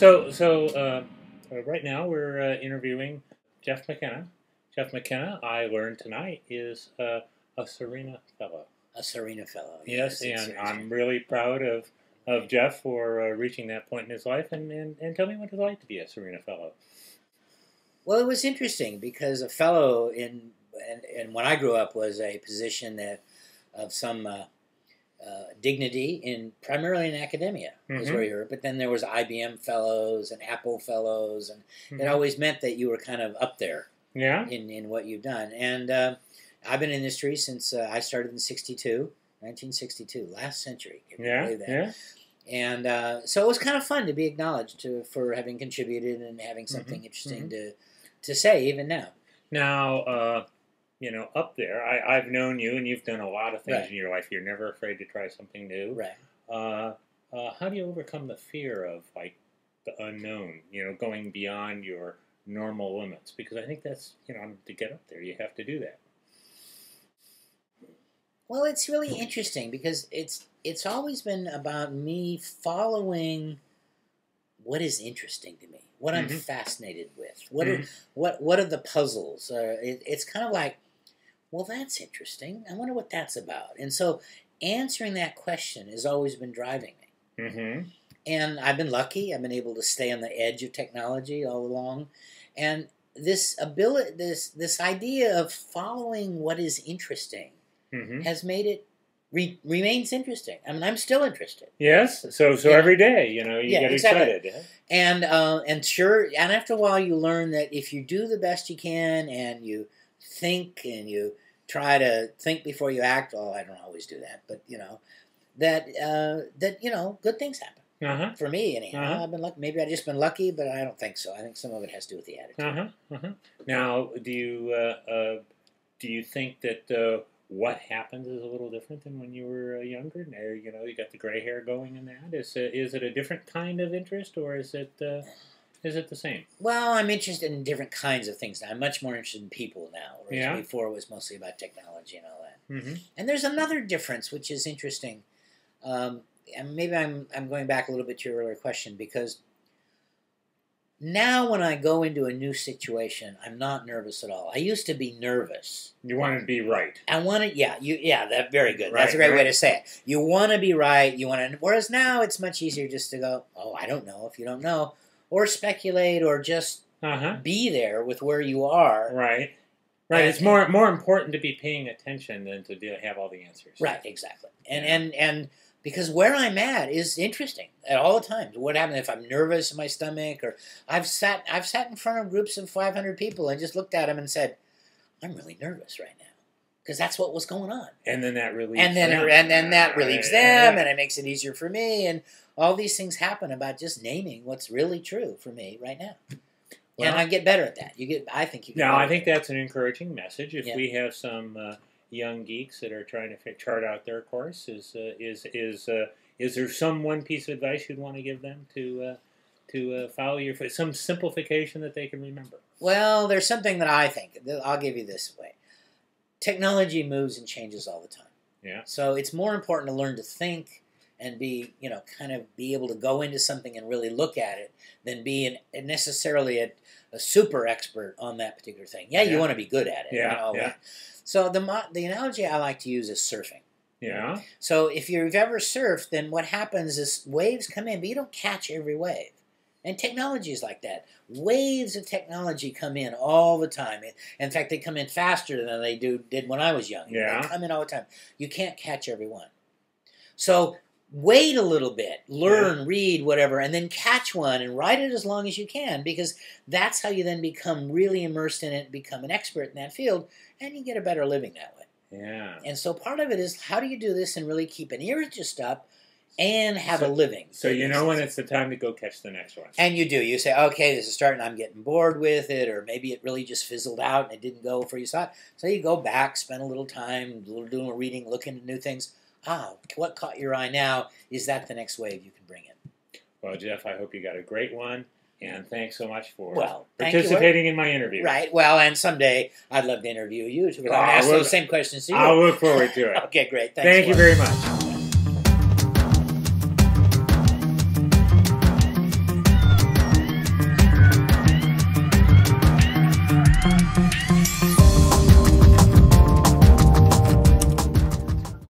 Right now we're interviewing Jeff McKenna. Jeff McKenna, I learned tonight, is a Serena Fellow. A Serena Fellow. Yes, and I'm really proud of Jeff for reaching that point in his life. And tell me what it's like to be a Serena Fellow. Well, it was interesting because a fellow and when I grew up was a position that of some dignity primarily in academia was where you were. But then there was IBM fellows and Apple fellows, and it always meant that you were kind of up there. Yeah. In what you've done, and I've been in the industry since I started in 1962, last century. Can you believe that? Yeah. And so it was kind of fun to be acknowledged for having contributed and having something interesting to say even now. Now, up there, I've known you, and you've done a lot of things in your life. You're never afraid to try something new. Right. How do you overcome the fear of like the unknown? Going beyond your normal limits, because I think that's to get up there, you have to do that. Well, it's really interesting because it's always been about me following what is interesting to me, what I'm fascinated with, what are the puzzles. It's kind of like, well, that's interesting. I wonder what that's about. And so answering that question has always been driving me. And I've been lucky. I've been able to stay on the edge of technology all along. And this ability, this idea of following what is interesting has made it remains interesting. I mean, I'm still interested. Yes. So every day, you get excited. Yeah? And sure, and after a while, you learn that if you do the best you can and you think and you try to think before you act. Oh, I don't always do that, but that good things happen. For me, anyhow. I've been lucky. Maybe I've just been lucky, but I don't think so. I think some of it has to do with the attitude. Now, do you think that what happens is a little different than when you were younger? Now, you got the gray hair going in that. Is it a different kind of interest, or is it the same? Well, I'm interested in different kinds of things now. I'm much more interested in people now, whereas before it was mostly about technology and all that. And there's another difference, which is interesting. And maybe I'm going back a little bit to your earlier question, because now when I go into a new situation, I'm not nervous at all. I used to be nervous. You want to be right. I want to, that's very good. Right, that's a great way to say it. You want to be right. Whereas now it's much easier just to go, oh, I don't know if you don't know, or speculate, or just be there with where you are. Right. Right. It's more important to be paying attention than to have all the answers. Right. Exactly. And because where I'm at is interesting at all times. What happens if I'm nervous in my stomach, or I've sat in front of groups of 500 people and just looked at them and said, I'm really nervous right now, because that's what was going on. And then that relieves them. And then that relieves them, and it makes it easier for me. And all these things happen about just naming what's really true for me right now. Well, and I get better at that. I think you get I think that's an encouraging message. If we have some young geeks that are trying to chart out their course, is there some one piece of advice you'd want to give them to follow some simplification that they can remember? Well, there's something that I think. I'll give you this way. Technology moves and changes all the time. Yeah. So it's more important to learn to think and be able to go into something and really look at it than be necessarily a super expert on that particular thing. You want to be good at it. Yeah. So the analogy I like to use is surfing. Yeah. So if you've ever surfed, then what happens is waves come in, but you don't catch every wave. And technology is like that. Waves of technology come in all the time. In fact, they come in faster than they did when I was young. Yeah. They come in all the time. You can't catch every one. So wait a little bit, learn, read, whatever, and then catch one and ride it as long as you can, because that's how you then become really immersed in it, become an expert in that field, and you get a better living that way. Yeah. And so part of it is, how do you do this and really keep an ear just up and have a living? So you know when it's the time to go catch the next one. And you do. You say, okay, this is starting, I'm getting bored with it, or maybe it really just fizzled out and it didn't go for you thought. So you go back, spend a little time, doing a little reading, looking at new things. What caught your eye now? Is that the next wave you can bring in? Well, Jeff, I hope you got a great one, and thanks so much for participating in my interview. Right. Well, and someday I'd love to interview you, because I'll ask those same questions to you. I'll look forward to it. Okay, great. Thank you very much.